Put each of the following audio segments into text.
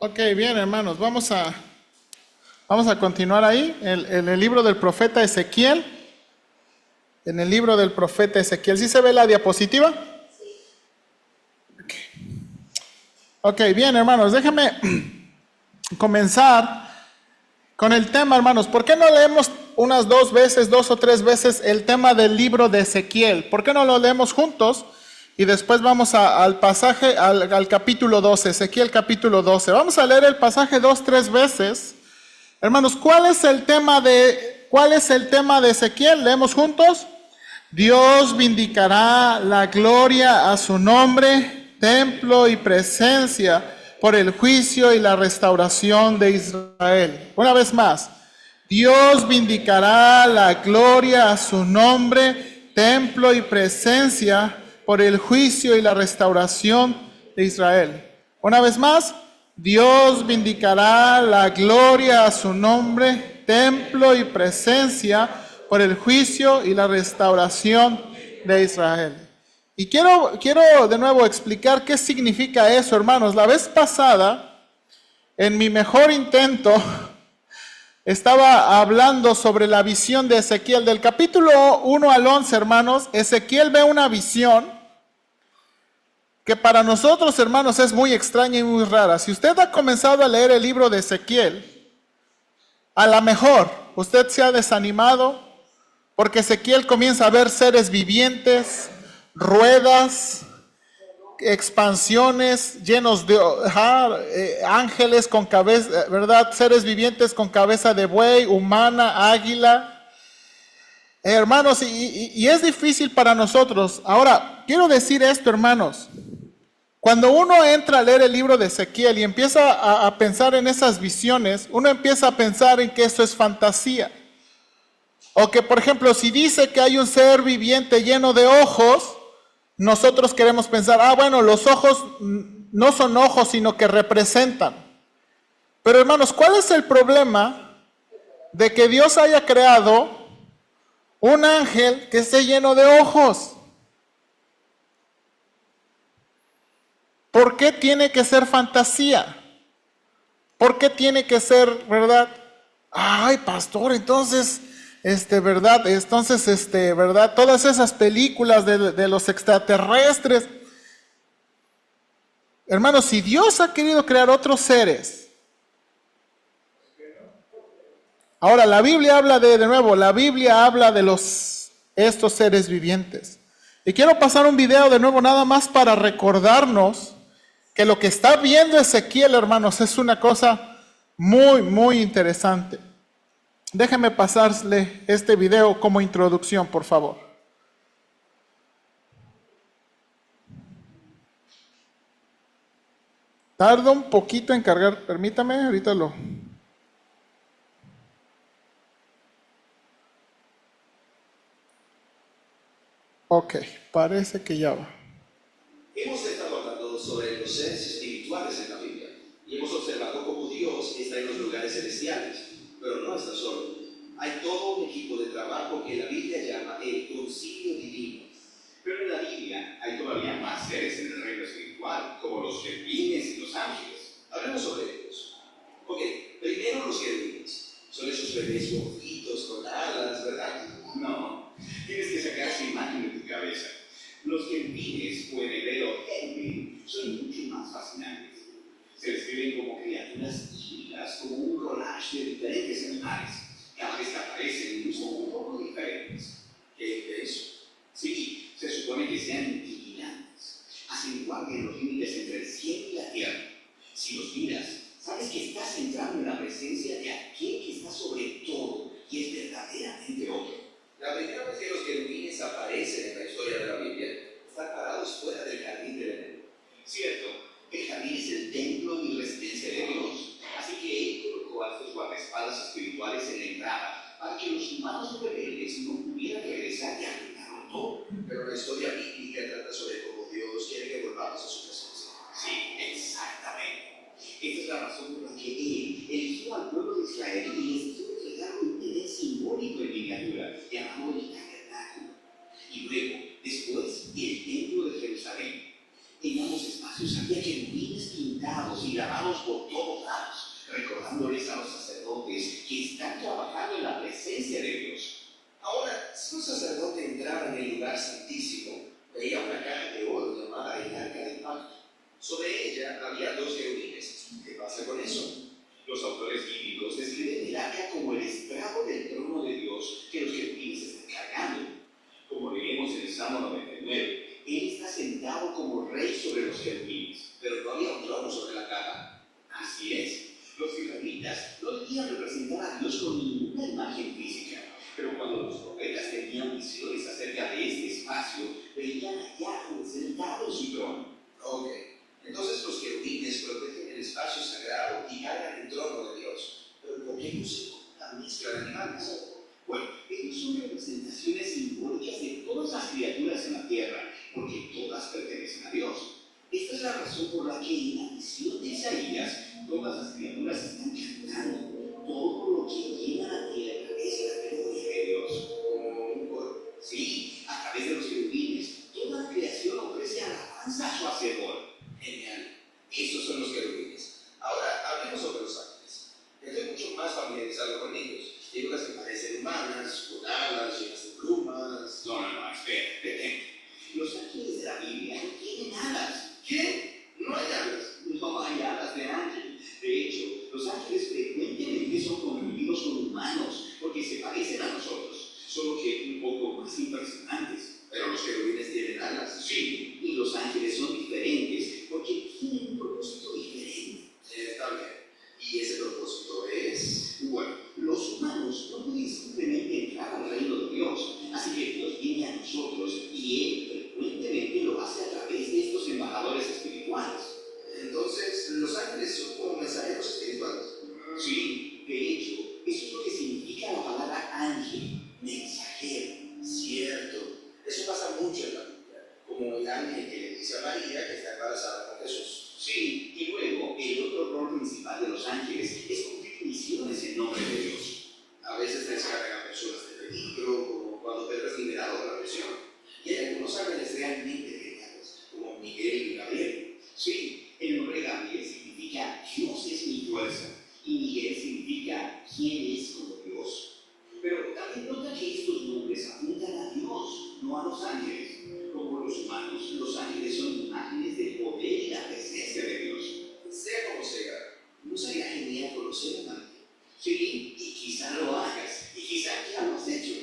Ok, bien hermanos, vamos a continuar ahí en el libro del profeta Ezequiel. En el libro del profeta Ezequiel, ¿sí se ve la diapositiva? Ok, bien hermanos, déjenme comenzar con el tema, hermanos. ¿Por qué no leemos unas dos o tres veces el tema del libro de Ezequiel? ¿Por qué no lo leemos juntos? Y después vamos al pasaje, al capítulo 12, Ezequiel capítulo 12. Vamos a leer el pasaje 2, 3 veces. Hermanos, ¿cuál es el tema de Ezequiel? Leemos juntos. Dios vindicará la gloria a su nombre, templo y presencia por el juicio y la restauración de Israel. Una vez más, Dios vindicará la gloria a su nombre, templo y presencia por el juicio y la restauración de Israel. Una vez más, Dios vindicará la gloria a su nombre, templo y presencia por el juicio y la restauración de Israel. Y quiero de nuevo explicar qué significa eso, hermanos. La vez pasada, en mi mejor intento, estaba hablando sobre la visión de Ezequiel. Del capítulo 1 al 11, hermanos, Ezequiel ve una visión que para nosotros, hermanos, es muy extraña y muy rara. Si usted ha comenzado a leer el libro de Ezequiel, a lo mejor usted se ha desanimado porque Ezequiel comienza a ver seres vivientes, ruedas, expansiones llenos de ángeles con cabeza, ¿verdad? Seres vivientes con cabeza de buey, humana, águila. Hermanos, y es difícil para nosotros. Ahora, quiero decir esto, hermanos. Cuando uno entra a leer el libro de Ezequiel y empieza a pensar en esas visiones, uno empieza a pensar en que eso es fantasía. O que, por ejemplo, si dice que hay un ser viviente lleno de ojos, nosotros queremos pensar, bueno, los ojos no son ojos, sino que representan. Pero hermanos, ¿cuál es el problema de que Dios haya creado un ángel que esté lleno de ojos? ¿Por qué tiene que ser fantasía? ¿Por qué tiene que ser, verdad? Ay, pastor, entonces, verdad, verdad, todas esas películas de los extraterrestres. Hermanos, si Dios ha querido crear otros seres, ahora la Biblia habla de nuevo, la Biblia habla de estos seres vivientes. Y quiero pasar un video de nuevo nada más para recordarnos que lo que está viendo Ezequiel, hermanos, es una cosa muy, muy interesante. Déjenme pasarle este video como introducción, por favor. Tarda un poquito en cargar, permítame, ahorita lo... Ok, parece que ya va. Hemos estado hablando sobre los seres espirituales en la Biblia y hemos observado cómo Dios está en los lugares celestiales, pero no está solo. Hay todo un equipo de trabajo que la Biblia llama el concilio divino. Pero en la Biblia hay todavía más seres en el reino espiritual, como los querubines y los ángeles. Hablemos sobre ellos. Ok, primero los querubines. Son esos bebés gorditos con alas, ¿verdad? No, tienes que sacar su imagen de tu cabeza. Los querubines, o en hebreo querubín, son mucho más fascinantes. Se describen como criaturas híbridas, como un collage de diferentes animales. Cada vez que aparecen son un poco diferentes. ¿Qué es eso? Sí, se supone que sean vigilantes. Hacen guardia en los límites entre el cielo y la tierra. Si los miras, sabes que estás entrando en la presencia de aquel que está sobre todo y es verdaderamente otro. La primera vez que los querubines aparecen en la historia de la Biblia, están parados fuera del jardín del Edén. Cierto, el jardín es el templo y residencia de Dios, así que Él colocó a estos guardaespaldas espirituales en la entrada para que los humanos rebeldes no pudieran regresar y arruinarlo todo. Pero la historia bíblica trata sobre cómo Dios quiere que volvamos a su presencia. Sí, exactamente. Esta es la razón por la que Él eligió al pueblo de Israel y les dio entregar un deber simbólico en miniatura, llamado el tabernáculo. Y luego, después, el templo de Jerusalén. Tengamos espacio espacios había querubines pintados y grabados por todos lados, recordándoles a los sacerdotes que están trabajando en la presencia de Dios. Ahora, si un sacerdote entraba en el lugar santísimo, veía una caja de oro llamada el Arca del Pacto. Sobre ella había 2 querubines. ¿Qué pasa con eso? Los autores bíblicos describen el arca como el estrado del trono de Dios que los querubines están cargando. Como leemos en el Salmo 99, Él está sentado como rey sobre los querubines, pero no había un trono sobre la caja. Así es, los israelitas no debían representar a Dios con ninguna imagen física, pero cuando los profetas tenían visiones acerca de este espacio, veían a Yahweh sentado en su trono. Ok, entonces los querubines protegen el espacio sagrado y cargan el trono de Dios. Pero ¿por qué usan la mezcla de animales? Bueno, ellos son representaciones simbólicas de todas las criaturas en la tierra, porque todas pertenecen a Dios. Esta es la razón por la que en la visión de Isaías, todas las criaturas están cantando. Todo lo que llena la tierra es la gloria de Dios. Como un coro. Sí, a través de los querubines, toda la creación ofrece alabanza a su Hacedor. Genial. Esos son los querubines. Ahora, hablemos sobre los ángeles. Estoy mucho más familiarizado con ellos. Hay unas que parecen humanas, con alas, llenas de plumas. No, espera, detente. Los ángeles de la Biblia no tienen alas. ¿Qué? ¿No hay alas? No hay alas de ángel. De hecho, los ángeles frecuentemente son confundidos con humanos porque se parecen a nosotros, solo que un poco más impresionantes. Pero los querubines tienen alas. Sí, y los ángeles son diferentes porque tienen un propósito diferente. Está bien. ¿Y ese propósito es? Bueno, los humanos no pueden simplemente entrar al reino de Dios, así que Dios viene a nosotros y Él frecuentemente lo hace a través de estos embajadores espirituales. Entonces, ¿los ángeles son como mensajeros espirituales? Sí, de hecho, eso es lo que significa la palabra ángel, mensajero. Cierto, eso pasa mucho en la Biblia, como el ángel que le dice a María que está embarazada con Jesús. Sí, y luego el otro rol principal de los ángeles es cumplir misiones en nombre de Dios. A veces descargan a personas de peligro, como cuando Pedro es liberado de la prisión. Y hay algunos ángeles realmente geniales, como Miguel y Gabriel. Sí, el nombre Gabriel significa Dios es mi fuerza, y Miguel significa quién es como Dios. Pero también nota que estos nombres apuntan a Dios, no a los ángeles. Como los humanos, los ángeles son imágenes del poder y la presencia de Dios. Sea como sea, ¿no sería genial conocer un ángel? Sí, y quizá lo hagas, y quizá ya lo has hecho.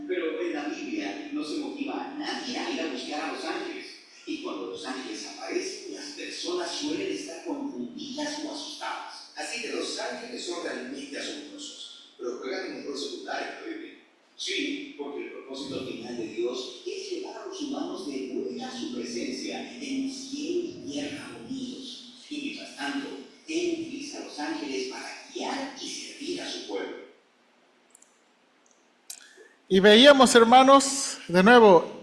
Pero en la Biblia no se motiva a nadie a ir a buscar a los ángeles. Y cuando los ángeles aparecen, las personas suelen estar confundidas o asustadas. Así que los ángeles son realmente asombrosos, pero juegan un rol secundario en la Biblia. Sí, porque el propósito final de Dios es llevar a los humanos de vuelta a su presencia en cielo y tierra unidos. Y mientras tanto, Él utiliza a los ángeles para guiar y servir a su pueblo. Y veíamos, hermanos, de nuevo,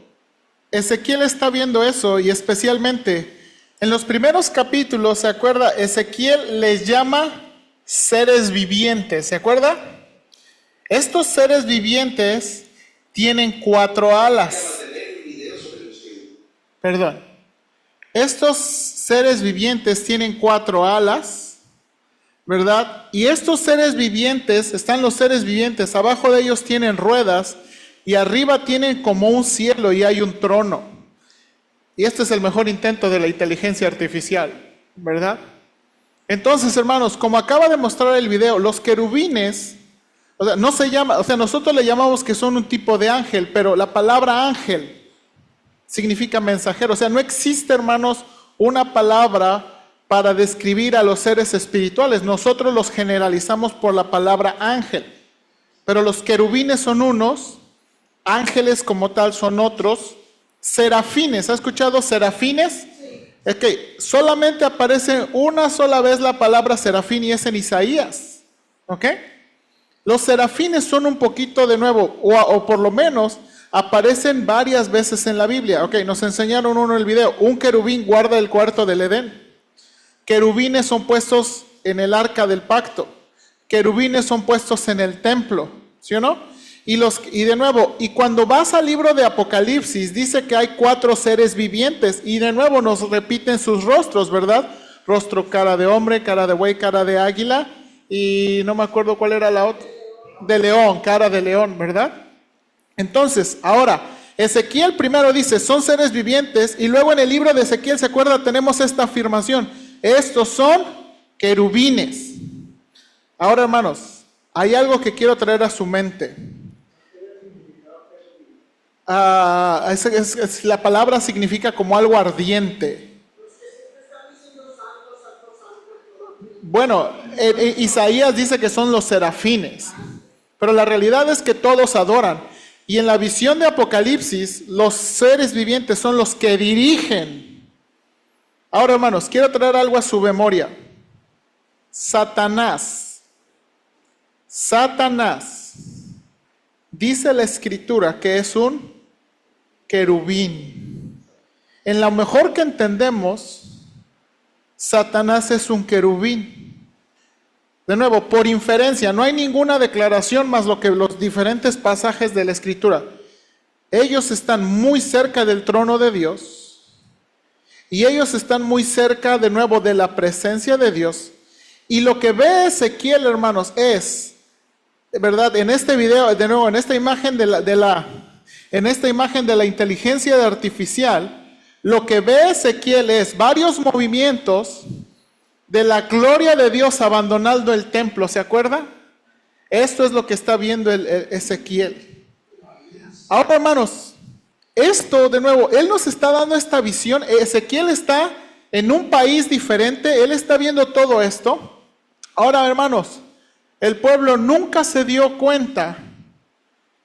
Ezequiel está viendo eso, y especialmente en los primeros capítulos, ¿se acuerda? Ezequiel les llama seres vivientes, ¿se acuerda? Estos seres vivientes tienen 4 alas. Perdón. Estos seres vivientes tienen 4 alas, ¿verdad? Y estos seres vivientes, están los seres vivientes, abajo de ellos tienen ruedas y arriba tienen como un cielo y hay un trono. Y este es el mejor intento de la inteligencia artificial, ¿verdad? Entonces, hermanos, como acaba de mostrar el video, los querubines, no se llama, nosotros le llamamos que son un tipo de ángel, pero la palabra ángel significa mensajero. No existe, hermanos, una palabra para describir a los seres espirituales. Nosotros los generalizamos por la palabra ángel, pero los querubines son unos, ángeles como tal son otros, serafines. ¿Ha escuchado serafines? Sí. Es que solamente aparece una sola vez la palabra serafín y es en Isaías. ¿Ok? Los serafines son un poquito de nuevo, o por lo menos aparecen varias veces en la Biblia. Ok, nos enseñaron uno en el video. Un querubín guarda el cuarto del Edén. Querubines son puestos en el arca del pacto. Querubines son puestos en el templo. ¿Sí o no? Y de nuevo, y cuando vas al libro de Apocalipsis, dice que hay 4 seres vivientes, y de nuevo nos repiten sus rostros, ¿verdad? Rostro, cara de hombre, cara de buey, cara de águila, y no me acuerdo cuál era la otra, de león, cara de león, ¿verdad? Entonces, ahora, Ezequiel primero dice, son seres vivientes, y luego en el libro de Ezequiel, ¿se acuerda? Tenemos esta afirmación, estos son querubines. Ahora, hermanos, hay algo que quiero traer a su mente. La palabra significa como algo ardiente. Bueno, Isaías dice que son los serafines, pero la realidad es que todos adoran. Y en la visión de Apocalipsis, los seres vivientes son los que dirigen. Ahora, hermanos, quiero traer algo a su memoria. Satanás, dice la Escritura que es un querubín. En lo mejor que entendemos, Satanás es un querubín. De nuevo, por inferencia, no hay ninguna declaración más lo que los diferentes pasajes de la Escritura. Ellos están muy cerca del trono de Dios y ellos están muy cerca de nuevo de la presencia de Dios. Y lo que ve Ezequiel, hermanos, es, ¿verdad? En este video, de nuevo, en esta imagen de la inteligencia artificial, lo que ve Ezequiel es varios movimientos de la gloria de Dios abandonando el templo, ¿se acuerda? Esto es lo que está viendo el Ezequiel. Ahora, hermanos, esto de nuevo, él nos está dando esta visión. Ezequiel está en un país diferente, él está viendo todo esto. Ahora, hermanos, el pueblo nunca se dio cuenta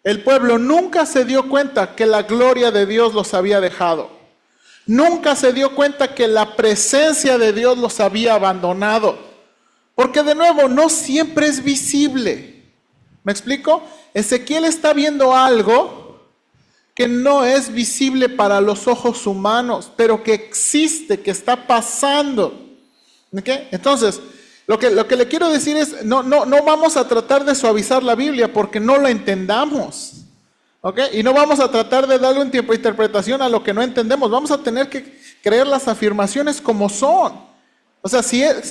que la gloria de Dios los había dejado. Nunca se dio cuenta que la presencia de Dios los había abandonado. Porque de nuevo, no siempre es visible. ¿Me explico? Ezequiel está viendo algo que no es visible para los ojos humanos, pero que existe, que está pasando. ¿Okay? Entonces, lo que le quiero decir es, no vamos a tratar de suavizar la Biblia porque no la entendamos. ¿Okay? Y no vamos a tratar de darle un tiempo de interpretación a lo que no entendemos. Vamos a tener que creer las afirmaciones como son. O sea,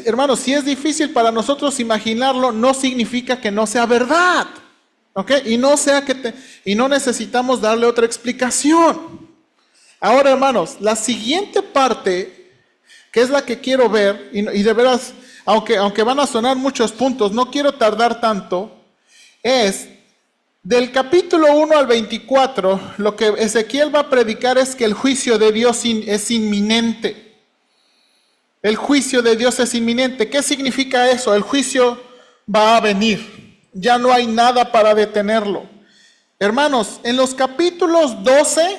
hermanos, si es difícil para nosotros imaginarlo, no significa que no sea verdad. ¿Okay? Y no necesitamos darle otra explicación. Ahora, hermanos, la siguiente parte, que es la que quiero ver, y de veras, aunque van a sonar muchos puntos, no quiero tardar tanto, es del capítulo 1 al 24, lo que Ezequiel va a predicar es que el juicio de Dios es inminente. El juicio de Dios es inminente. ¿Qué significa eso? El juicio va a venir. Ya no hay nada para detenerlo. Hermanos, en los capítulos 12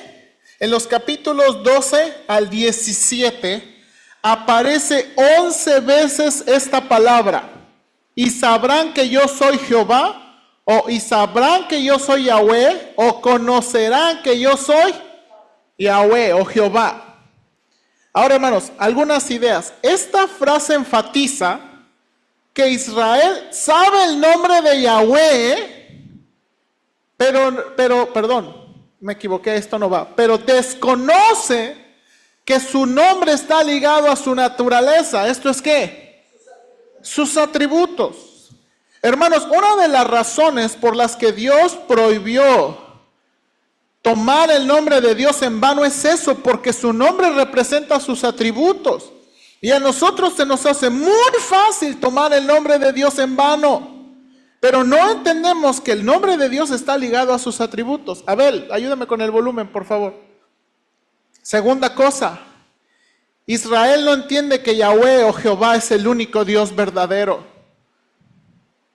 al 17, aparece 11 veces esta palabra. Y sabrán que yo soy Jehová, y sabrán que yo soy Yahweh, o conocerán que yo soy Yahweh o Jehová. Ahora, hermanos, algunas ideas. Esta frase enfatiza que Israel sabe el nombre de Yahweh, perdón, me equivoqué, esto no va, pero desconoce que su nombre está ligado a su naturaleza. ¿Esto es qué? Sus atributos. Hermanos, una de las razones por las que Dios prohibió tomar el nombre de Dios en vano es eso, porque su nombre representa sus atributos. Y a nosotros se nos hace muy fácil tomar el nombre de Dios en vano, pero no entendemos que el nombre de Dios está ligado a sus atributos. Abel, ayúdame con el volumen, por favor. Segunda cosa, Israel no entiende que Yahweh o Jehová es el único Dios verdadero.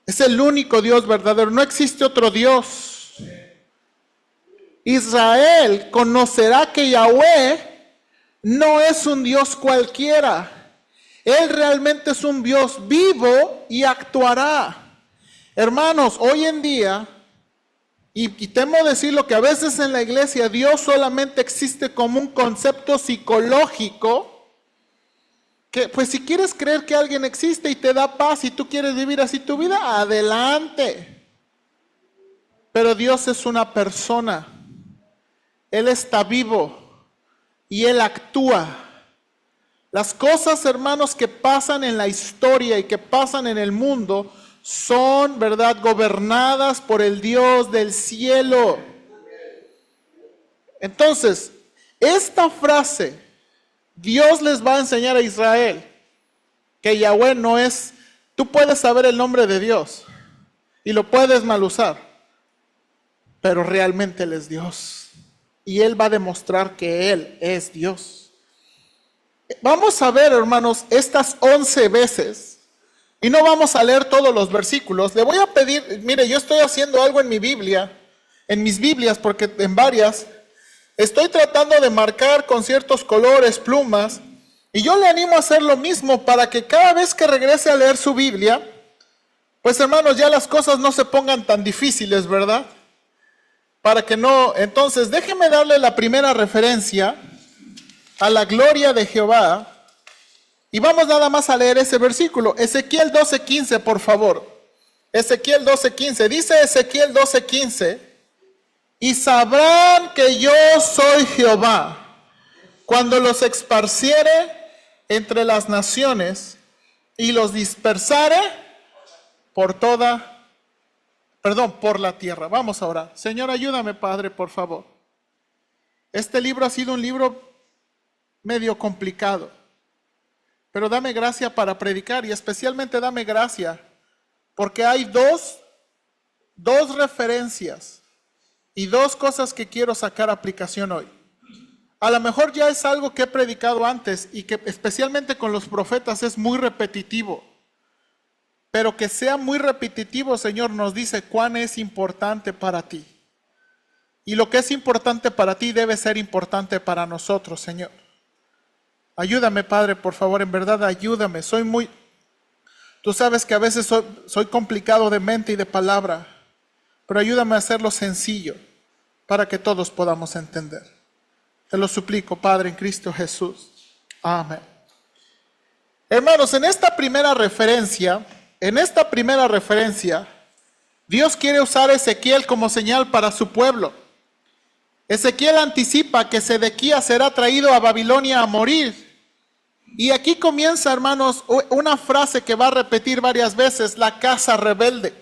Es el único Dios verdadero, no existe otro Dios. Israel conocerá que Yahweh no es un Dios cualquiera. Él realmente es un Dios vivo y actuará. Hermanos, hoy en día, y temo decirlo que a veces en la iglesia Dios solamente existe como un concepto psicológico, que pues si quieres creer que alguien existe y te da paz y tú quieres vivir así tu vida, adelante. Pero Dios es una persona. Él está vivo y Él actúa. Las cosas, hermanos, que pasan en la historia y que pasan en el mundo son, ¿verdad?, gobernadas por el Dios del cielo. Entonces, esta frase, Dios les va a enseñar a Israel que Yahweh no es, tú puedes saber el nombre de Dios y lo puedes mal usar, pero realmente Él es Dios. Y Él va a demostrar que Él es Dios. Vamos a ver, hermanos, estas 11 veces. Y no vamos a leer todos los versículos. Le voy a pedir, mire, yo estoy haciendo algo en mi Biblia, en mis Biblias, porque en varias, estoy tratando de marcar con ciertos colores, plumas, y yo le animo a hacer lo mismo para que cada vez que regrese a leer su Biblia, pues hermanos, ya las cosas no se pongan tan difíciles, ¿verdad? Para que no, entonces déjeme darle la primera referencia a la gloria de Jehová. Y vamos nada más a leer ese versículo. Ezequiel 12:15, por favor. Ezequiel 12:15. Dice Ezequiel 12:15. Y sabrán que yo soy Jehová, cuando los esparciere entre las naciones y los dispersare por la tierra. Vamos a orar. Señor, ayúdame, Padre, por favor. Este libro ha sido un libro medio complicado, pero dame gracia para predicar, y especialmente dame gracia porque hay dos referencias y dos cosas que quiero sacar aplicación hoy. A lo mejor ya es algo que he predicado antes y que especialmente con los profetas es muy repetitivo, pero que sea muy repetitivo, Señor, nos dice cuán es importante para ti. Y lo que es importante para ti debe ser importante para nosotros, Señor. Ayúdame, Padre, por favor, en verdad ayúdame. Tú sabes que a veces soy complicado de mente y de palabra, pero ayúdame a hacerlo sencillo para que todos podamos entender. Te lo suplico, Padre, en Cristo Jesús. Amén. Hermanos, en esta primera referencia, Dios quiere usar a Ezequiel como señal para su pueblo. Ezequiel anticipa que Sedequías será traído a Babilonia a morir. Y aquí comienza, hermanos, una frase que va a repetir varias veces: la casa rebelde.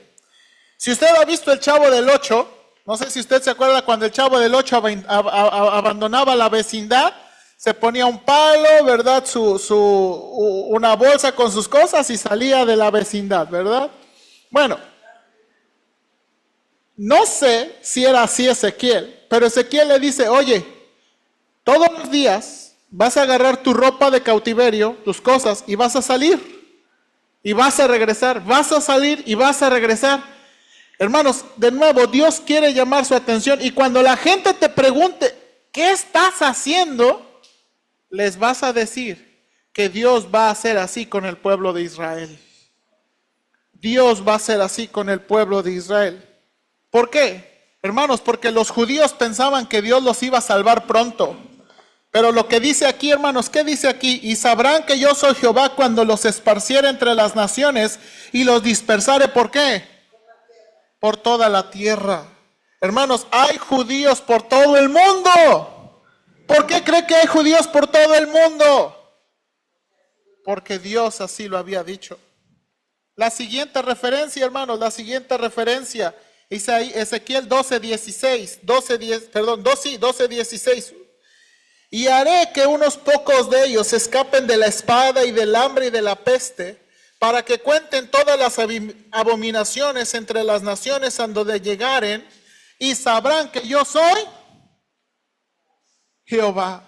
Si usted ha visto el Chavo del Ocho, no sé si usted se acuerda cuando el Chavo del Ocho abandonaba la vecindad, se ponía un palo, ¿verdad? Una bolsa con sus cosas y salía de la vecindad, ¿verdad? Bueno, no sé si era así Ezequiel, pero Ezequiel le dice: oye, todos los días vas a agarrar tu ropa de cautiverio, tus cosas, y vas a salir, y vas a regresar, vas a salir y vas a regresar. Hermanos, de nuevo, Dios quiere llamar su atención, y cuando la gente te pregunte, ¿qué estás haciendo?, les vas a decir que Dios va a hacer así con el pueblo de Israel. Dios va a hacer así con el pueblo de Israel. ¿Por qué? Hermanos, porque los judíos pensaban que Dios los iba a salvar pronto. Pero lo que dice aquí, hermanos, ¿qué dice aquí? Y sabrán que yo soy Jehová cuando los esparciere entre las naciones y los dispersare. ¿Por qué? Por toda la tierra. Hermanos, hay judíos por todo el mundo. ¿Por qué cree que hay judíos por todo el mundo? Porque Dios así lo había dicho. La siguiente referencia, hermanos, Ezequiel 12:16. Y haré que unos pocos de ellos escapen de la espada y del hambre y de la peste, para que cuenten todas las abominaciones entre las naciones a donde llegaren, y sabrán que yo soy Jehová.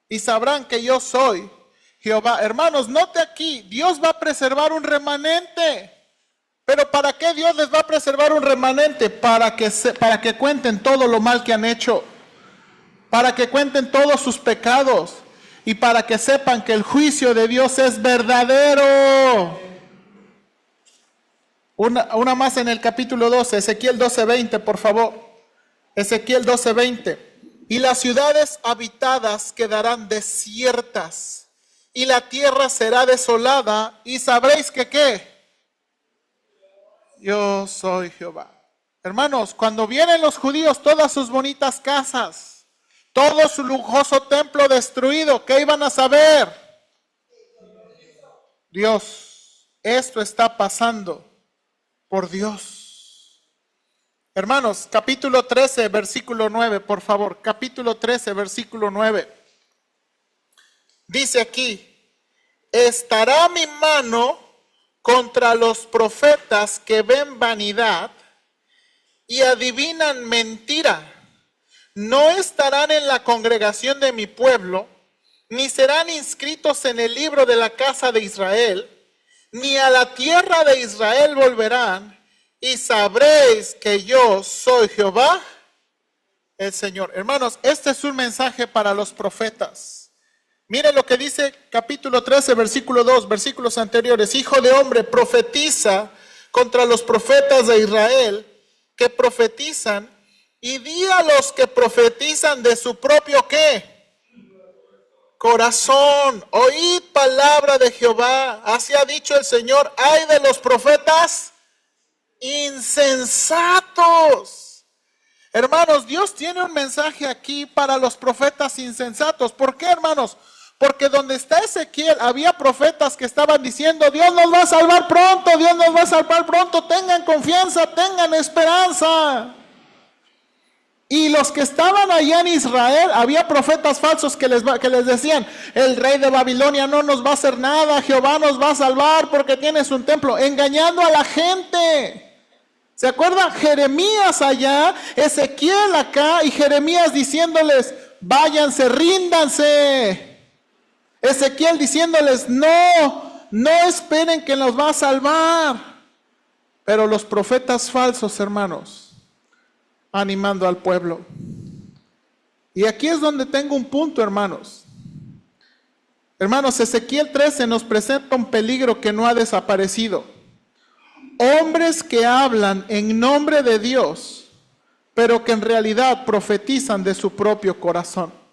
Y sabrán que yo soy Jehová. Hermanos, note aquí, Dios va a preservar un remanente. ¿Pero para qué Dios les va a preservar un remanente? Para que cuenten todo lo mal que han hecho, para que cuenten todos sus pecados y para que sepan que el juicio de Dios es verdadero. Una más en el capítulo 12, Ezequiel 12:20, por favor. Ezequiel 12:20. Y las ciudades habitadas quedarán desiertas, y la tierra será desolada, y sabréis que ¿qué? Yo soy Jehová. Hermanos, cuando vienen los judíos, todas sus bonitas casas, todo su lujoso templo destruido, ¿qué iban a saber? Dios, esto está pasando por Dios. Hermanos, capítulo 13, versículo 9, por favor, capítulo 13, versículo 9. Dice aquí, estará mi mano contra los profetas que ven vanidad y adivinan mentira. No estarán en la congregación de mi pueblo, ni serán inscritos en el libro de la casa de Israel, ni a la tierra de Israel volverán, y sabréis que yo soy Jehová, el Señor. Hermanos, este es un mensaje para los profetas. Miren lo que dice capítulo 13, versículo 2, versículos anteriores. Hijo de hombre, profetiza contra los profetas de Israel que profetizan, y di a los que profetizan de su propio ¿qué? Corazón. Oíd palabra de Jehová. Así ha dicho el Señor. Ay de los profetas insensatos. Hermanos, Dios tiene un mensaje aquí para los profetas insensatos. ¿Por qué, hermanos? Porque donde está Ezequiel había profetas que estaban diciendo, Dios nos va a salvar pronto, Dios nos va a salvar pronto, tengan confianza, tengan esperanza. Y los que estaban allá en Israel, había profetas falsos que les decían, el rey de Babilonia no nos va a hacer nada, Jehová nos va a salvar porque tienes un templo, engañando a la gente. ¿Se acuerdan? Jeremías allá, Ezequiel acá, y Jeremías diciéndoles, váyanse, ríndanse. Ezequiel diciéndoles, no esperen que nos va a salvar. Pero los profetas falsos, hermanos, animando al pueblo. Y aquí es donde tengo un punto, hermanos. Hermanos, Ezequiel 13 nos presenta un peligro que no ha desaparecido. Hombres que hablan en nombre de Dios, pero que en realidad profetizan de su propio corazón.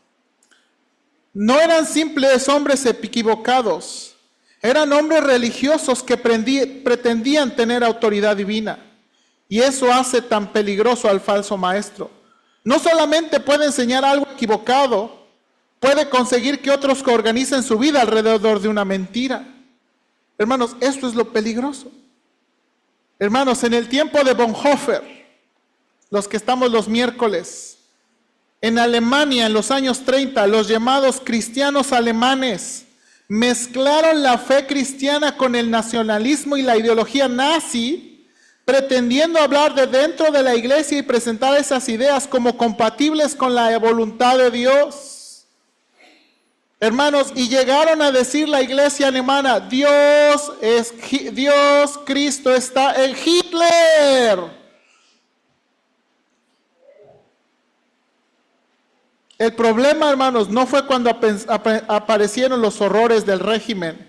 No eran simples hombres equivocados, eran hombres religiosos que pretendían tener autoridad divina. Y eso hace tan peligroso al falso maestro. No solamente puede enseñar algo equivocado, puede conseguir que otros organicen su vida alrededor de una mentira. Hermanos, esto es lo peligroso. Hermanos, en el tiempo de Bonhoeffer, los que estamos los miércoles, en Alemania en los años 30, los llamados cristianos alemanes mezclaron la fe cristiana con el nacionalismo y la ideología nazi, pretendiendo hablar de dentro de la iglesia y presentar esas ideas como compatibles con la voluntad de Dios. Hermanos, y llegaron a decir la iglesia alemana, Dios, Cristo está en Hitler. El problema, hermanos, no fue cuando aparecieron los horrores del régimen.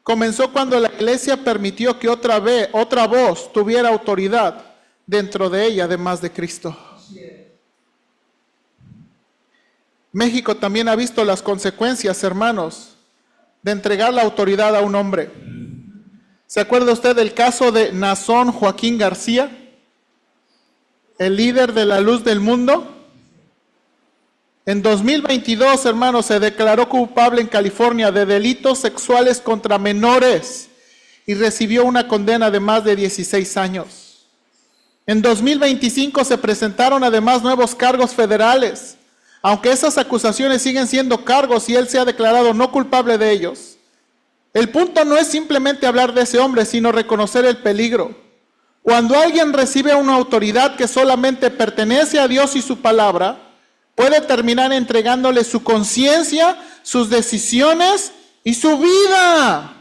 Comenzó cuando la iglesia permitió que otra voz tuviera autoridad dentro de ella, además de Cristo. México también ha visto las consecuencias, hermanos, de entregar la autoridad a un hombre. ¿Se acuerda usted del caso de Nazón Joaquín García? El líder de la Luz del Mundo. En 2022, hermanos, se declaró culpable en California de delitos sexuales contra menores y recibió una condena de más de 16 años. En 2025 se presentaron además nuevos cargos federales, aunque esas acusaciones siguen siendo cargos y él se ha declarado no culpable de ellos. El punto no es simplemente hablar de ese hombre, sino reconocer el peligro. Cuando alguien recibe una autoridad que solamente pertenece a Dios y su palabra, puede terminar entregándole su conciencia, sus decisiones y su vida.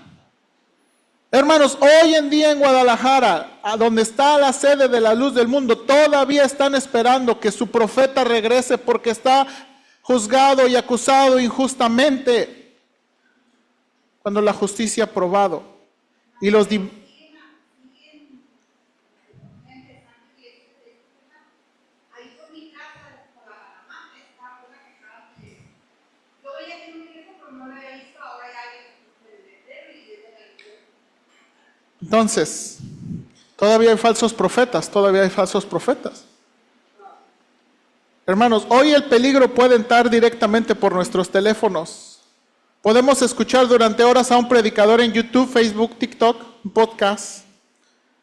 Hermanos, hoy en día en Guadalajara, a donde está la sede de la Luz del Mundo, todavía están esperando que su profeta regrese porque está juzgado y acusado injustamente, cuando la justicia ha probado. Y los Entonces, Todavía hay falsos profetas, todavía hay falsos profetas. Hermanos, hoy el peligro puede entrar directamente por nuestros teléfonos. Podemos escuchar durante horas a un predicador en YouTube, Facebook, TikTok, podcast.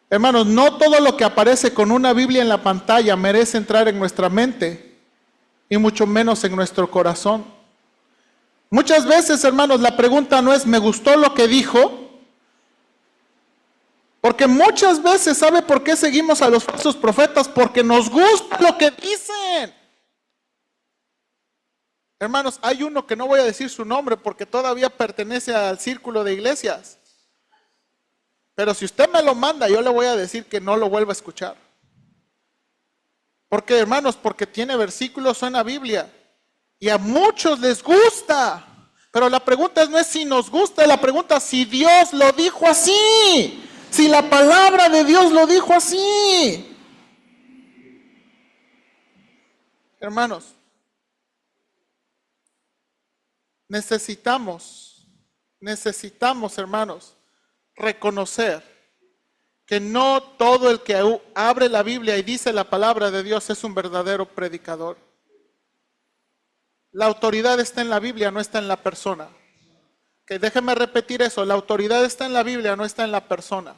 Hermanos, no todo lo que aparece con una Biblia en la pantalla merece entrar en nuestra mente y mucho menos en nuestro corazón. Muchas veces, hermanos, la pregunta no es ¿me gustó lo que dijo? Porque muchas veces, ¿sabe por qué seguimos a los falsos profetas? Porque nos gusta lo que dicen. Hermanos, hay uno que no voy a decir su nombre porque todavía pertenece al círculo de iglesias. Pero si usted me lo manda, yo le voy a decir que no lo vuelva a escuchar. ¿Por qué, hermanos? Porque tiene versículos en la Biblia. Y a muchos les gusta. Pero la pregunta no es si nos gusta, la pregunta es si Dios lo dijo así. Si la palabra de Dios lo dijo así. Hermanos, necesitamos, hermanos, reconocer que no todo el que abre la Biblia y dice la palabra de Dios es un verdadero predicador. La autoridad está en la Biblia, no está en la persona. Que déjeme repetir eso, la autoridad está en la Biblia, no está en la persona.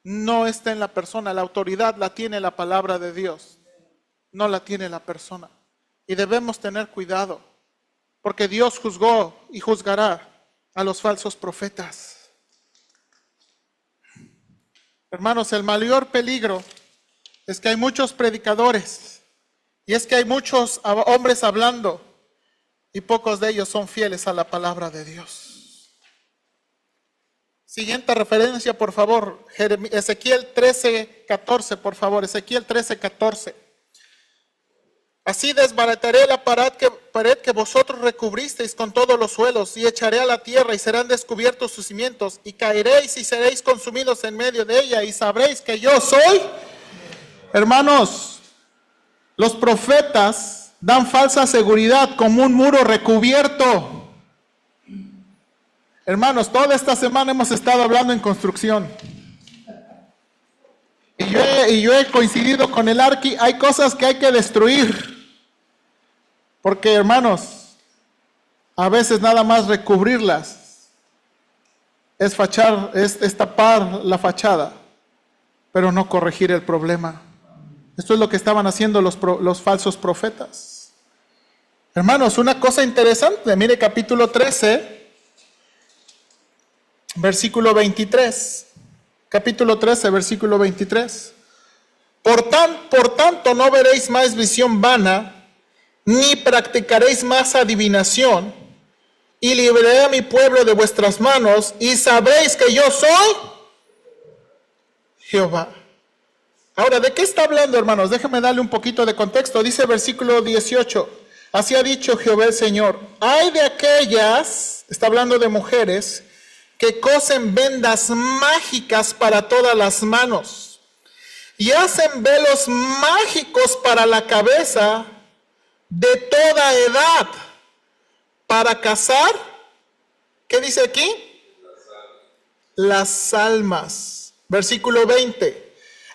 No está en la persona, la autoridad la tiene la palabra de Dios, no la tiene la persona. Y debemos tener cuidado, porque Dios juzgó y juzgará a los falsos profetas. Hermanos, el mayor peligro es que hay muchos predicadores y es que hay muchos hombres hablando y pocos de ellos son fieles a la palabra de Dios. Siguiente referencia, por favor, Ezequiel 13:14, por favor, Ezequiel 13:14. Así desbarataré la pared que vosotros recubristeis con todos los suelos, y echaré a la tierra, y serán descubiertos sus cimientos, y caeréis y seréis consumidos en medio de ella, y sabréis que yo soy. Hermanos, los profetas dan falsa seguridad como un muro recubierto. Hermanos, toda esta semana hemos estado hablando en construcción. Y yo he coincidido con el Arqui, hay cosas que hay que destruir. Porque, hermanos, a veces nada más recubrirlas es tapar la fachada, pero no corregir el problema. Esto es lo que estaban haciendo los falsos profetas. Hermanos, una cosa interesante, mire capítulo 13, versículo 23. Capítulo 13, versículo 23. Por tanto, no veréis más visión vana, ni practicaréis más adivinación, y libraré a mi pueblo de vuestras manos, y sabréis que yo soy Jehová. Ahora, ¿de qué está hablando, hermanos? Déjenme darle un poquito de contexto. Dice versículo 18, así ha dicho Jehová el Señor, hay de aquellas, está hablando de mujeres, que cosen vendas mágicas para todas las manos, y hacen velos mágicos para la cabeza, de toda edad, para cazar, ¿qué dice aquí? Las almas. Versículo 20.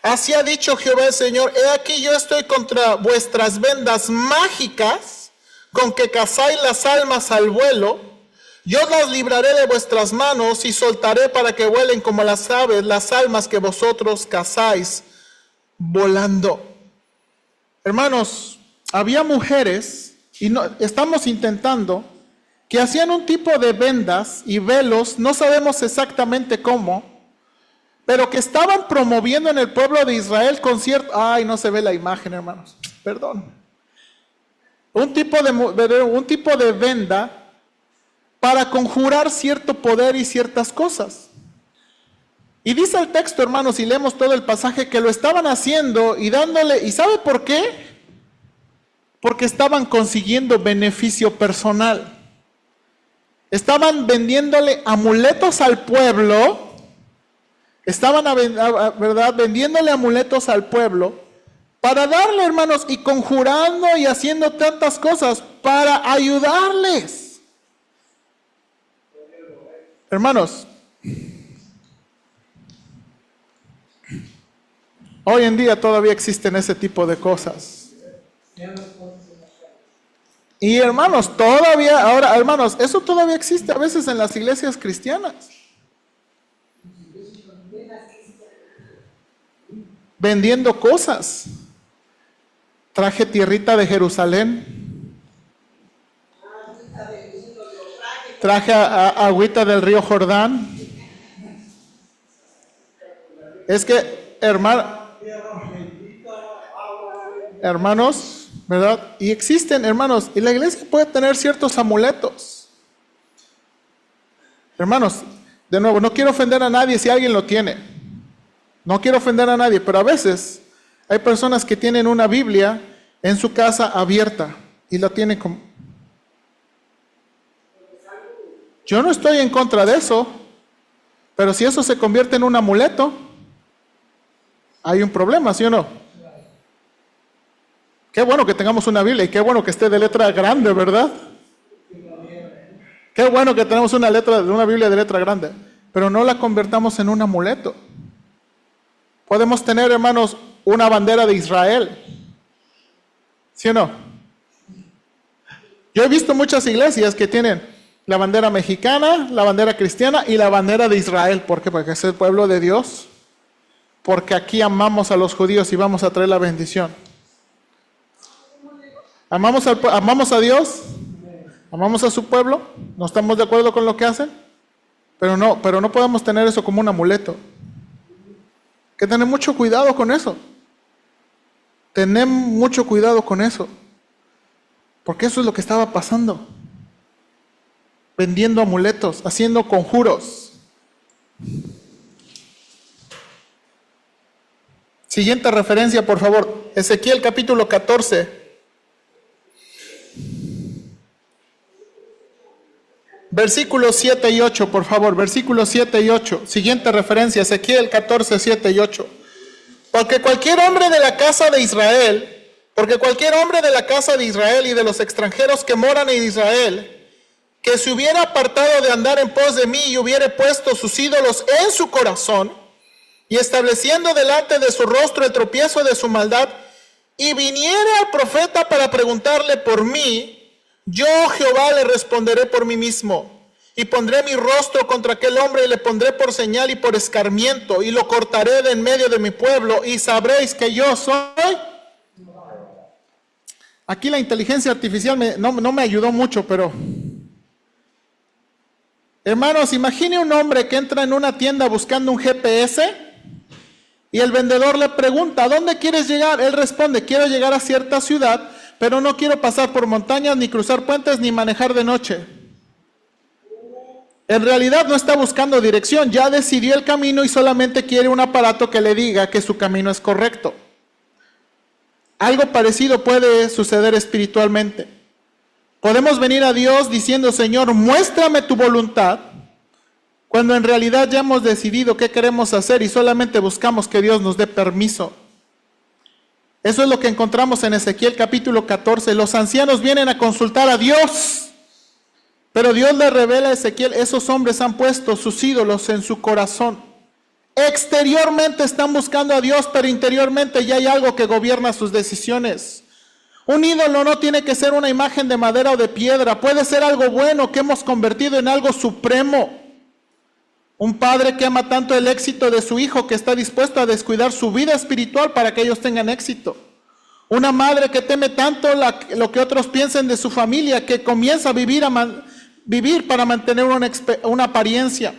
Así ha dicho Jehová el Señor, he aquí yo estoy contra vuestras vendas mágicas, con que cazáis las almas al vuelo. Yo las libraré de vuestras manos y soltaré para que vuelen como las aves las almas que vosotros cazáis volando. Hermanos, había mujeres, y estamos intentando, que hacían un tipo de vendas y velos, no sabemos exactamente cómo, pero que estaban promoviendo en el pueblo de Israel con cierto... Ay, no se ve la imagen, hermanos, perdón. Un tipo de venda para conjurar cierto poder y ciertas cosas. Y dice el texto, hermanos, y leemos todo el pasaje, que lo estaban haciendo y dándole... ¿Y sabe por qué? Porque estaban consiguiendo beneficio personal. Estaban vendiéndole amuletos al pueblo. Estaban, ¿verdad?, vendiéndole amuletos al pueblo para darle, hermanos, y conjurando y haciendo tantas cosas para ayudarles. Hermanos, Hoy en día todavía existen ese tipo de cosas. Y hermanos, todavía, ahora hermanos, eso todavía existe a veces en las iglesias cristianas. Vendiendo cosas. Traje tierrita de Jerusalén. Traje agüita del río Jordán. Es que, hermanos, ¿verdad? Y existen, hermanos, y la iglesia puede tener ciertos amuletos. Hermanos, de nuevo, no quiero ofender a nadie si alguien lo tiene. No quiero ofender a nadie, pero a veces hay personas que tienen una Biblia en su casa abierta y la tienen como... Yo no estoy en contra de eso, pero si eso se convierte en un amuleto, hay un problema, ¿sí o no? Qué bueno que tengamos una Biblia y qué bueno que esté de letra grande, ¿verdad? Qué bueno que tenemos una Biblia de letra grande, pero no la convertamos en un amuleto. Podemos tener, hermanos, una bandera de Israel, ¿sí o no? Yo he visto muchas iglesias que tienen la bandera mexicana, la bandera cristiana y la bandera de Israel. ¿Por qué? Porque es el pueblo de Dios. Porque aquí amamos a los judíos y vamos a traer la bendición. Amamos a Dios, amamos a su pueblo, no estamos de acuerdo con lo que hacen, pero no podemos tener eso como un amuleto. Hay que tener mucho cuidado con eso. Tener mucho cuidado con eso. Porque eso es lo que estaba pasando. Vendiendo amuletos, haciendo conjuros. Siguiente referencia, por favor. Ezequiel capítulo 14. Versículos 7 y 8, por favor. Versículos 7 y 8. Siguiente referencia, Ezequiel 14, 7 y 8. Porque cualquier hombre de la casa de Israel y de los extranjeros que moran en Israel, que se hubiera apartado de andar en pos de mí y hubiera puesto sus ídolos en su corazón, y estableciendo delante de su rostro el tropiezo de su maldad, y viniere al profeta para preguntarle por mí, yo Jehová le responderé por mí mismo, y pondré mi rostro contra aquel hombre y le pondré por señal y por escarmiento, y lo cortaré de en medio de mi pueblo, y sabréis que yo soy. Aquí la inteligencia artificial no me ayudó mucho, pero... Hermanos, imagine un hombre que entra en una tienda buscando un GPS y el vendedor le pregunta, ¿a dónde quieres llegar? Él responde, quiero llegar a cierta ciudad, pero no quiero pasar por montañas, ni cruzar puentes, ni manejar de noche. En realidad no está buscando dirección, ya decidió el camino y solamente quiere un aparato que le diga que su camino es correcto. Algo parecido puede suceder espiritualmente. Podemos venir a Dios diciendo, Señor, muéstrame tu voluntad, cuando en realidad ya hemos decidido qué queremos hacer y solamente buscamos que Dios nos dé permiso. Eso es lo que encontramos en Ezequiel capítulo 14. Los ancianos vienen a consultar a Dios, pero Dios le revela a Ezequiel, esos hombres han puesto sus ídolos en su corazón. Exteriormente están buscando a Dios, pero interiormente ya hay algo que gobierna sus decisiones. Un ídolo no tiene que ser una imagen de madera o de piedra, puede ser algo bueno que hemos convertido en algo supremo. Un padre que ama tanto el éxito de su hijo que está dispuesto a descuidar su vida espiritual para que ellos tengan éxito. Una madre que teme tanto lo que otros piensen de su familia que comienza a vivir para mantener una apariencia.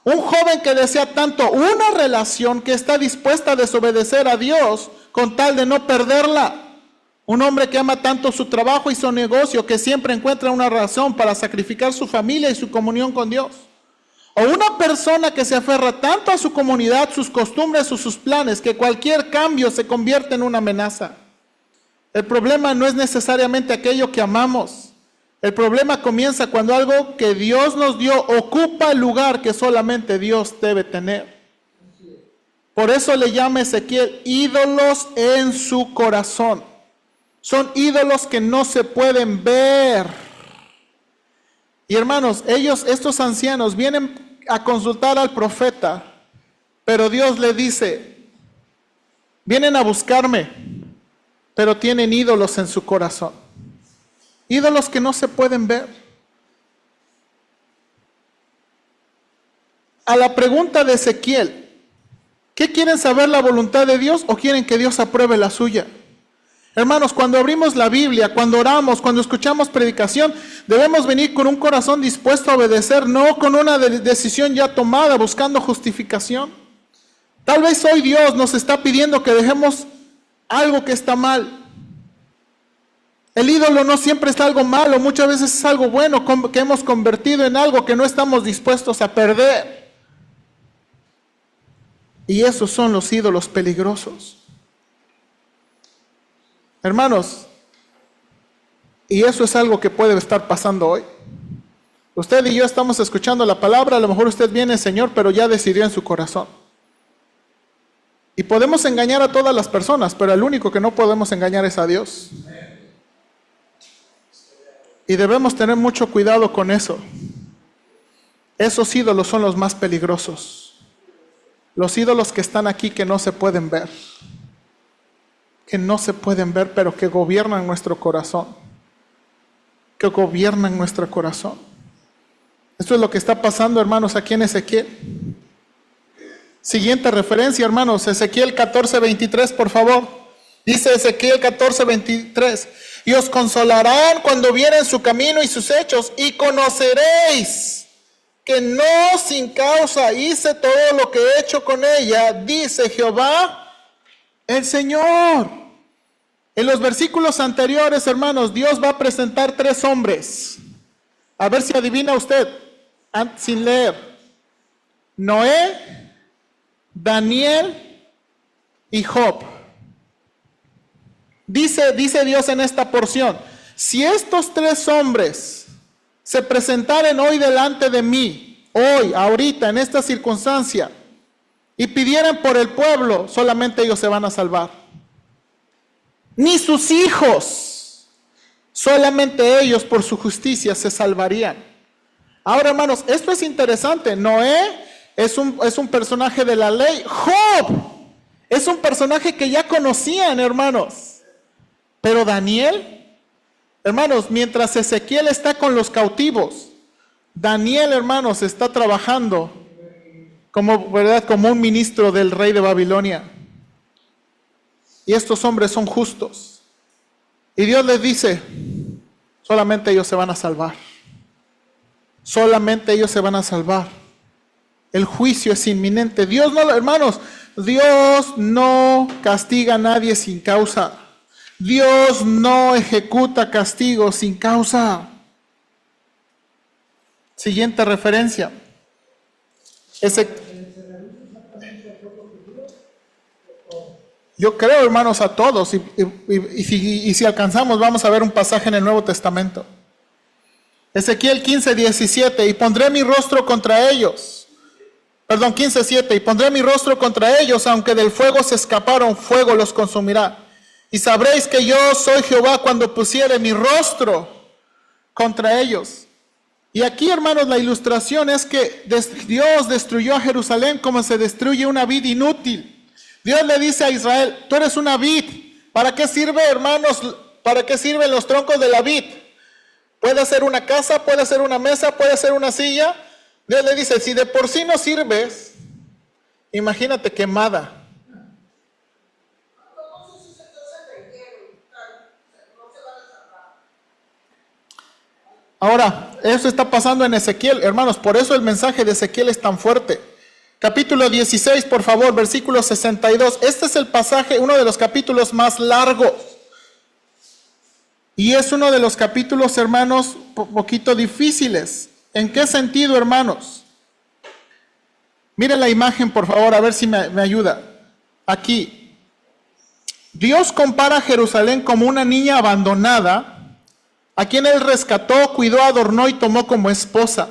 Un joven que desea tanto una relación que está dispuesta a desobedecer a Dios con tal de no perderla. Un hombre que ama tanto su trabajo y su negocio que siempre encuentra una razón para sacrificar su familia y su comunión con Dios. O una persona que se aferra tanto a su comunidad, sus costumbres o sus planes, que cualquier cambio se convierte en una amenaza. El problema no es necesariamente aquello que amamos. El problema comienza cuando algo que Dios nos dio ocupa el lugar que solamente Dios debe tener. Por eso le llama Ezequiel ídolos en su corazón. Son ídolos que no se pueden ver. Y hermanos, estos ancianos, vienen a consultar al profeta, pero Dios le dice, Vienen a buscarme, pero tienen ídolos en su corazón. Ídolos que no se pueden ver. A la pregunta de Ezequiel, ¿qué quieren saber, la voluntad de Dios o quieren que Dios apruebe la suya? Hermanos, cuando abrimos la Biblia, cuando oramos, cuando escuchamos predicación, debemos venir con un corazón dispuesto a obedecer, no con una decisión ya tomada, buscando justificación. Tal vez hoy Dios nos está pidiendo que dejemos algo que está mal. El ídolo no siempre es algo malo, muchas veces es algo bueno que hemos convertido en algo que no estamos dispuestos a perder. Y esos son los ídolos peligrosos. Hermanos, y eso es algo que puede estar pasando hoy. Usted y yo estamos escuchando la palabra, a lo mejor usted viene, Señor, pero ya decidió en su corazón. Y podemos engañar a todas las personas, pero el único que no podemos engañar es a Dios. Y debemos tener mucho cuidado con eso. Esos ídolos son los más peligrosos. Los ídolos que están aquí que no se pueden ver. Que no se pueden ver, pero que gobiernan nuestro corazón. Que gobiernan nuestro corazón. Esto es lo que está pasando, hermanos, aquí en Ezequiel. Siguiente referencia, hermanos, Ezequiel 14:23, por favor. Dice Ezequiel 14:23, y os consolarán cuando vieren su camino y sus hechos, y conoceréis que no sin causa hice todo lo que he hecho con ella, dice Jehová el Señor. En los versículos anteriores, hermanos, Dios va a presentar 3 hombres. A ver si adivina usted, sin leer. Noé, Daniel y Job. Dice Dios en esta porción, si estos 3 hombres se presentaren hoy delante de mí, hoy, ahorita, en esta circunstancia, y pidieran por el pueblo, solamente ellos se van a salvar. Ni sus hijos, solamente ellos por su justicia se salvarían. Ahora, hermanos, esto es interesante. Noé es un personaje de la ley. Job es un personaje que ya conocían, hermanos. Pero Daniel, hermanos, mientras Ezequiel está con los cautivos, Daniel, hermanos, está trabajando como, ¿verdad?, como un ministro del rey de Babilonia. Y estos hombres son justos. Y Dios les dice, solamente ellos se van a salvar. Solamente ellos se van a salvar. El juicio es inminente. Dios no, hermanos, Dios no castiga a nadie sin causa. Dios no ejecuta castigo sin causa. Siguiente referencia. Yo creo, hermanos, a todos. Y si alcanzamos, vamos a ver un pasaje en el Nuevo Testamento. Ezequiel 15:17. Y pondré mi rostro contra ellos. 15:7. Y pondré mi rostro contra ellos, aunque del fuego se escaparon, fuego los consumirá. Y sabréis que yo soy Jehová cuando pusiere mi rostro contra ellos. Y aquí, hermanos, la ilustración es que Dios destruyó a Jerusalén como se destruye una vid inútil. Dios le dice a Israel, tú eres una vid. ¿Para qué sirve, hermanos? ¿Para qué sirven los troncos de la vid? Puede ser una casa, puede ser una mesa, puede ser una silla. Dios le dice, si de por sí no sirves, imagínate quemada. Ahora, eso está pasando en Ezequiel, hermanos, por eso el mensaje de Ezequiel es tan fuerte. Capítulo 16, por favor, versículo 62. Este es el pasaje, uno de los capítulos más largos. Y es uno de los capítulos, hermanos, poquito difíciles. ¿En qué sentido, hermanos? Miren la imagen, por favor, a ver si me ayuda. Aquí. Dios compara a Jerusalén como una niña abandonada, a quien Él rescató, cuidó, adornó y tomó como esposa.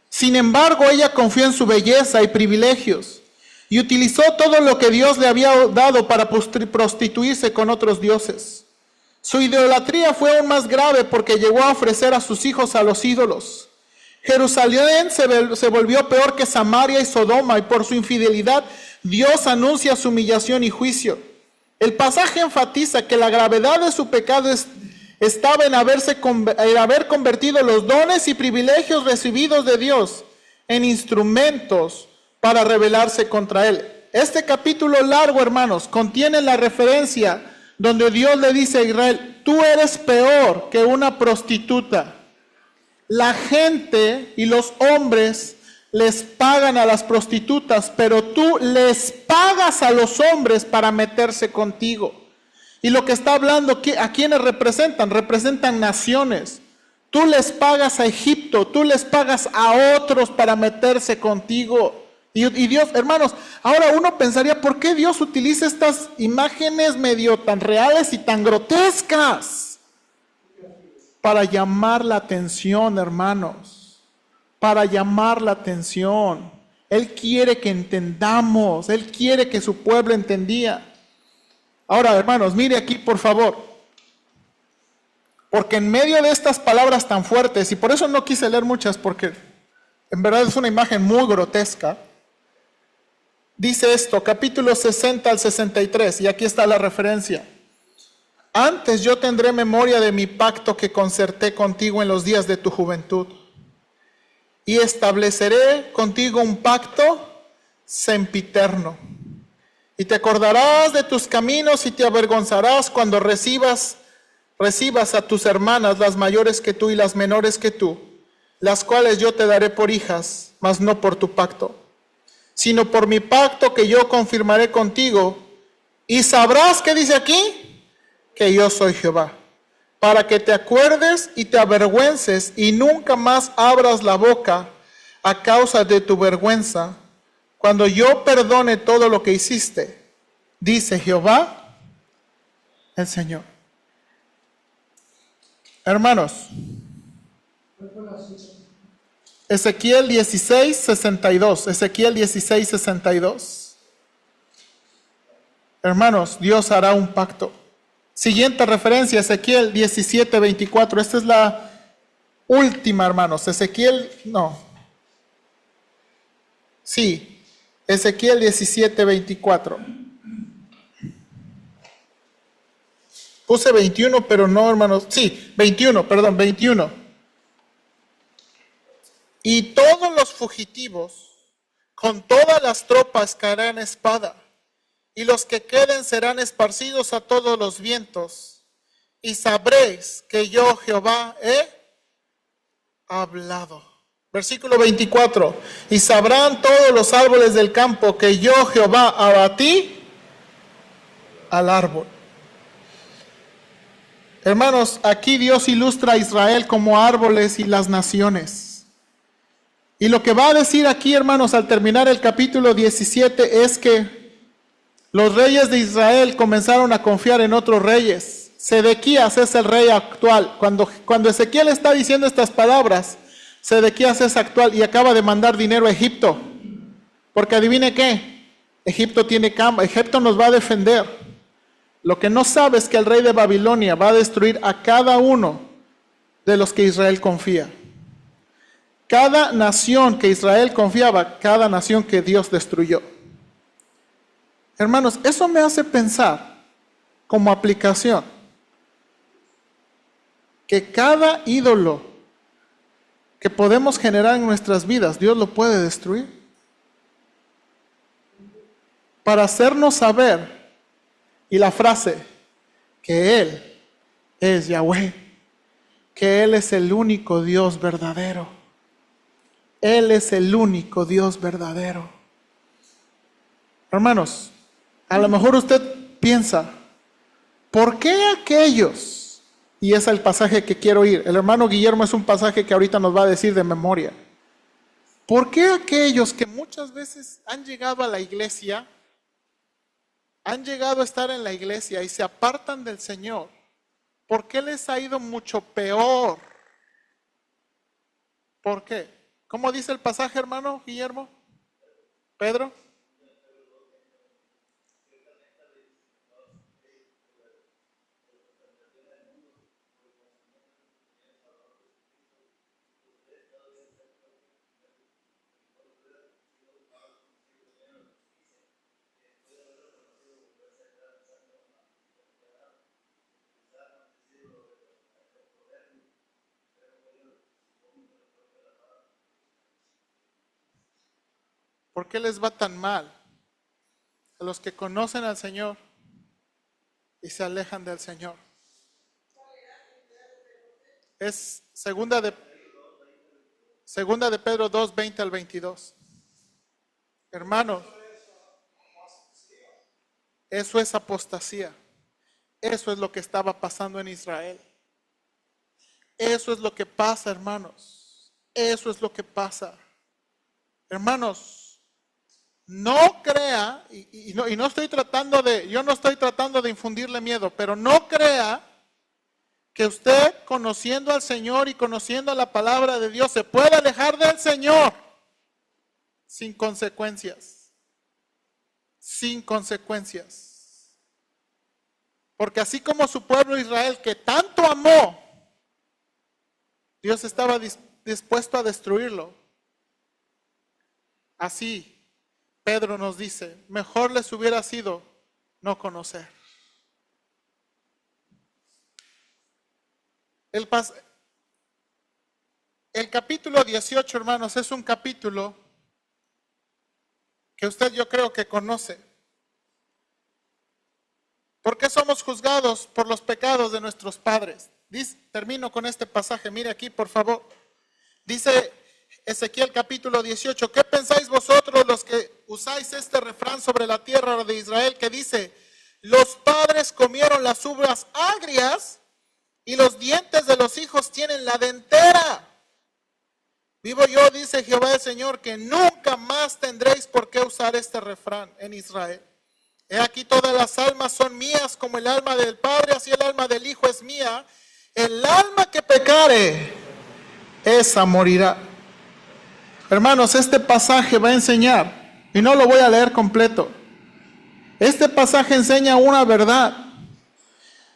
Sin embargo, ella confió en su belleza y privilegios y utilizó todo lo que Dios le había dado para prostituirse con otros dioses. Su idolatría fue aún más grave porque llegó a ofrecer a sus hijos a los ídolos. Jerusalén se volvió peor que Samaria y Sodoma, y por su infidelidad Dios anuncia su humillación y juicio. El pasaje enfatiza que la gravedad de su pecado estaba en haber convertido los dones y privilegios recibidos de Dios en instrumentos para rebelarse contra Él. Este capítulo largo, hermanos, contiene la referencia donde Dios le dice a Israel: tú eres peor que una prostituta. La gente y los hombres les pagan a las prostitutas, pero tú les pagas a los hombres para meterse contigo. Y lo que está hablando, ¿a quiénes representan? Representan naciones. Tú les pagas a Egipto, tú les pagas a otros para meterse contigo. Y Dios, hermanos, ahora uno pensaría, ¿por qué Dios utiliza estas imágenes medio tan reales y tan grotescas? Para llamar la atención, hermanos. Para llamar la atención. Él quiere que entendamos. Él quiere que su pueblo entendía. Ahora, hermanos, mire aquí, por favor. Porque en medio de estas palabras tan fuertes, y por eso no quise leer muchas, porque en verdad es una imagen muy grotesca. Dice esto, capítulo 60 al 63, y aquí está la referencia. Antes yo tendré memoria de mi pacto que concerté contigo en los días de tu juventud. Y estableceré contigo un pacto sempiterno. Y te acordarás de tus caminos y te avergonzarás cuando recibas a tus hermanas, las mayores que tú y las menores que tú, las cuales yo te daré por hijas, mas no por tu pacto, sino por mi pacto que yo confirmaré contigo. Y sabrás, ¿qué dice aquí? Que yo soy Jehová. Para que te acuerdes y te avergüences y nunca más abras la boca a causa de tu vergüenza, cuando yo perdone todo lo que hiciste, dice Jehová el Señor. Hermanos, Ezequiel 16, 62. Ezequiel 16, 62. Hermanos, Dios hará un pacto. Siguiente referencia, Ezequiel 17, 24. Esta es la última, hermanos. Ezequiel 17, 24. Puse 21, pero no, hermanos. Sí, 21. Y todos los fugitivos, con todas las tropas, caerán espada, y los que queden serán esparcidos a todos los vientos. Y sabréis que yo, Jehová, he hablado. Versículo 24. Y sabrán todos los árboles del campo que yo, Jehová, abatí al árbol. Hermanos, aquí Dios ilustra a Israel como árboles y las naciones. Y lo que va a decir aquí, hermanos, al terminar el capítulo 17 es que los reyes de Israel comenzaron a confiar en otros reyes. Sedequías es el rey actual. Cuando Ezequiel está diciendo estas palabras, Sedequías es actual y acaba de mandar dinero a Egipto. Porque adivine qué, Egipto nos va a defender. Lo que no sabe es que el rey de Babilonia va a destruir a cada uno de los que Israel confía. Cada nación que Israel confiaba, cada nación que Dios destruyó. Hermanos, eso me hace pensar como aplicación que cada ídolo que podemos generar en nuestras vidas, Dios lo puede destruir. Para hacernos saber, y la frase, que Él es Yahweh, que Él es el único Dios verdadero. Él es el único Dios verdadero. Hermanos, a lo mejor usted piensa, ¿por qué aquellos? Y es el pasaje que quiero ir. El hermano Guillermo es un pasaje que ahorita nos va a decir de memoria. ¿Por qué aquellos que muchas veces han llegado a la iglesia, han llegado a estar en la iglesia y se apartan del Señor, por qué les ha ido mucho peor? ¿Por qué? ¿Cómo dice el pasaje, hermano Guillermo? ¿Pedro? ¿Por qué les va tan mal a los que conocen al Señor y se alejan del Señor? Es segunda de Pedro 2, 20 al 22. Hermanos, eso es apostasía. Eso es lo que estaba pasando en Israel. Eso es lo que pasa, hermanos. Eso es lo que pasa. Hermanos, no crea, no estoy tratando yo no estoy tratando de infundirle miedo, pero no crea que usted, conociendo al Señor y conociendo la palabra de Dios, se puede alejar del Señor sin consecuencias. Sin consecuencias. Porque así como su pueblo Israel, que tanto amó, Dios estaba dispuesto a destruirlo. Así, Pedro nos dice, mejor les hubiera sido no conocer. El capítulo 18, hermanos, es un capítulo que usted yo creo que conoce. ¿Por qué somos juzgados por los pecados de nuestros padres? Termino con este pasaje, mire aquí por favor. Dice Ezequiel capítulo 18, ¿qué pensáis vosotros los que usáis este refrán sobre la tierra de Israel que dice, los padres comieron las uvas agrias y los dientes de los hijos tienen la dentera? Vivo yo, dice Jehová el Señor, que nunca más tendréis por qué usar este refrán en Israel. He aquí todas las almas son mías, como el alma del Padre, así el alma del Hijo es mía. El alma que pecare, esa morirá. Hermanos, este pasaje va a enseñar, y no lo voy a leer completo. Este pasaje enseña una verdad.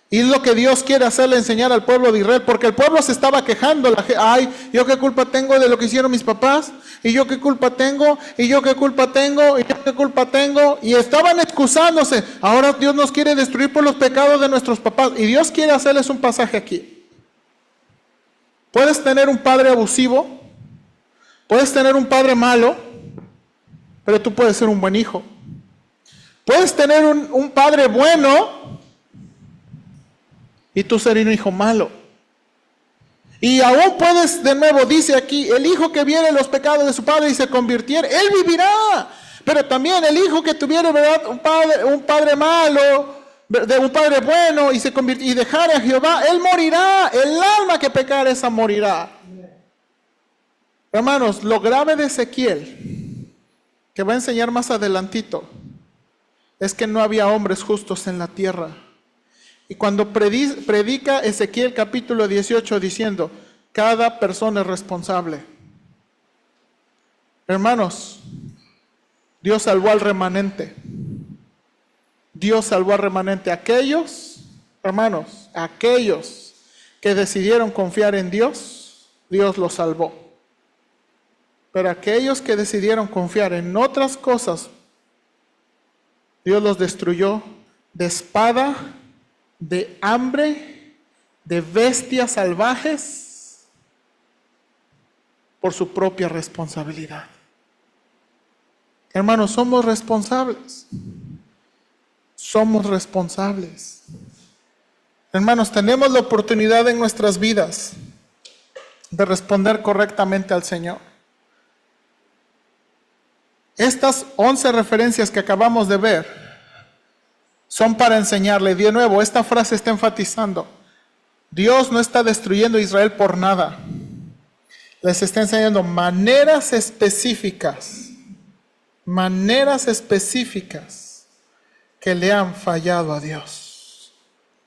Y es lo que Dios quiere hacerle enseñar al pueblo de Israel, porque el pueblo se estaba quejando. Ay, ¿yo qué culpa tengo de lo que hicieron mis papás? ¿Y yo qué culpa tengo? ¿Y yo qué culpa tengo? ¿Y yo qué culpa tengo? Y estaban excusándose. Ahora Dios nos quiere destruir por los pecados de nuestros papás. Y Dios quiere hacerles un pasaje aquí. Puedes tener un padre abusivo, puedes tener un padre malo, pero tú puedes ser un buen hijo. Puedes tener un padre bueno y tú ser un hijo malo. Y aún puedes, de nuevo, dice aquí, el hijo que viere los pecados de su padre y se convirtiera, él vivirá. Pero también el hijo que tuviera, ¿verdad?, un padre malo, de un padre bueno, y dejara a Jehová, él morirá. El alma que pecare, esa morirá. Hermanos, lo grave de Ezequiel, que va a enseñar más adelantito, es que no había hombres justos en la tierra. Y cuando predica Ezequiel capítulo 18 diciendo, cada persona es responsable. Hermanos, Dios salvó al remanente. Dios salvó al remanente. Aquellos, hermanos, aquellos que decidieron confiar en Dios, Dios los salvó. Pero aquellos que decidieron confiar en otras cosas, Dios los destruyó de espada, de hambre, de bestias salvajes, por su propia responsabilidad. Hermanos, somos responsables. Somos responsables. Hermanos, tenemos la oportunidad en nuestras vidas de responder correctamente al Señor. Estas 11 referencias que acabamos de ver son para enseñarle. De nuevo, esta frase está enfatizando, Dios no está destruyendo a Israel por nada. Les está enseñando maneras específicas que le han fallado a Dios.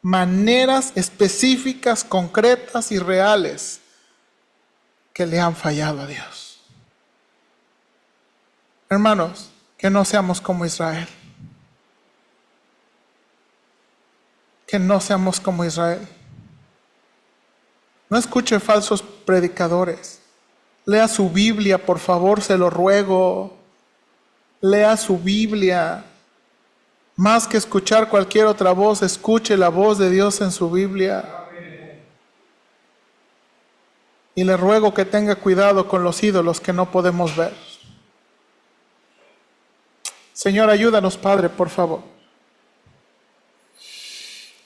Maneras específicas, concretas y reales que le han fallado a Dios. Hermanos, que no seamos como Israel. Que no seamos como Israel. No escuche falsos predicadores. Lea su Biblia, por favor, se lo ruego. Lea su Biblia. Más que escuchar cualquier otra voz, escuche la voz de Dios en su Biblia. Y le ruego que tenga cuidado con los ídolos que no podemos ver. Señor, ayúdanos, Padre, por favor.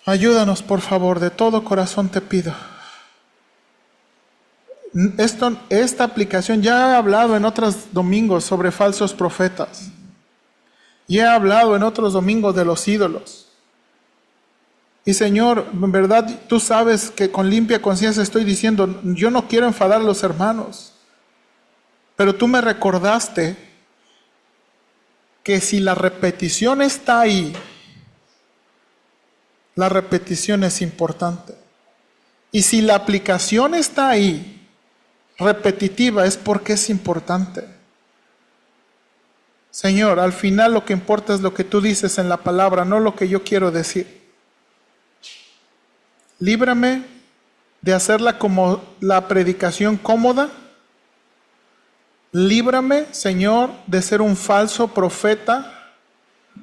Ayúdanos, por favor, de todo corazón te pido. Esta aplicación ya he hablado en otros domingos sobre falsos profetas. Y he hablado en otros domingos de los ídolos. Y Señor, en verdad tú sabes que con limpia conciencia estoy diciendo, yo no quiero enfadar a los hermanos. Pero tú me recordaste que si la repetición está ahí, la repetición es importante. Y si la aplicación está ahí, repetitiva, es porque es importante. Señor, al final lo que importa es lo que tú dices en la palabra, no lo que yo quiero decir. Líbrame de hacerla como la predicación cómoda. Líbrame, Señor, de ser un falso profeta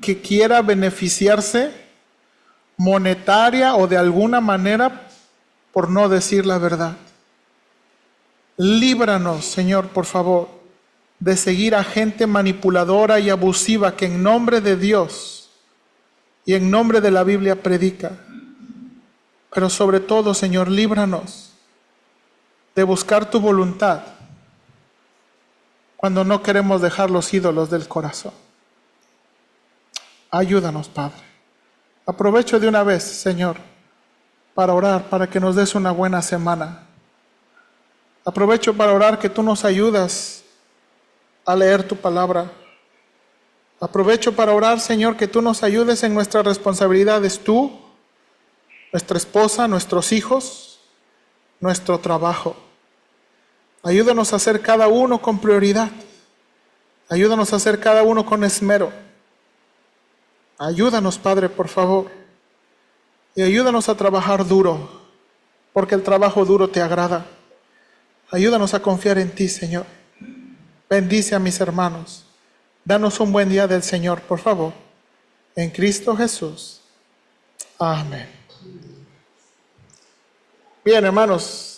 que quiera beneficiarse monetaria o de alguna manera por no decir la verdad. Líbranos, Señor, por favor, de seguir a gente manipuladora y abusiva que en nombre de Dios y en nombre de la Biblia predica. Pero sobre todo, Señor, líbranos de buscar tu voluntad cuando no queremos dejar los ídolos del corazón. Ayúdanos, Padre. Aprovecho de una vez, Señor, para orar, para que nos des una buena semana. Aprovecho para orar que tú nos ayudas a leer tu palabra. Aprovecho para orar, Señor, que tú nos ayudes en nuestras responsabilidades, tú, nuestra esposa, nuestros hijos, nuestro trabajo. Ayúdanos a hacer cada uno con prioridad. Ayúdanos a hacer cada uno con esmero. Ayúdanos, Padre, por favor. Y ayúdanos a trabajar duro, porque el trabajo duro te agrada. Ayúdanos a confiar en ti, Señor. Bendice a mis hermanos. Danos un buen día del Señor, por favor. En Cristo Jesús. Amén. Bien, hermanos.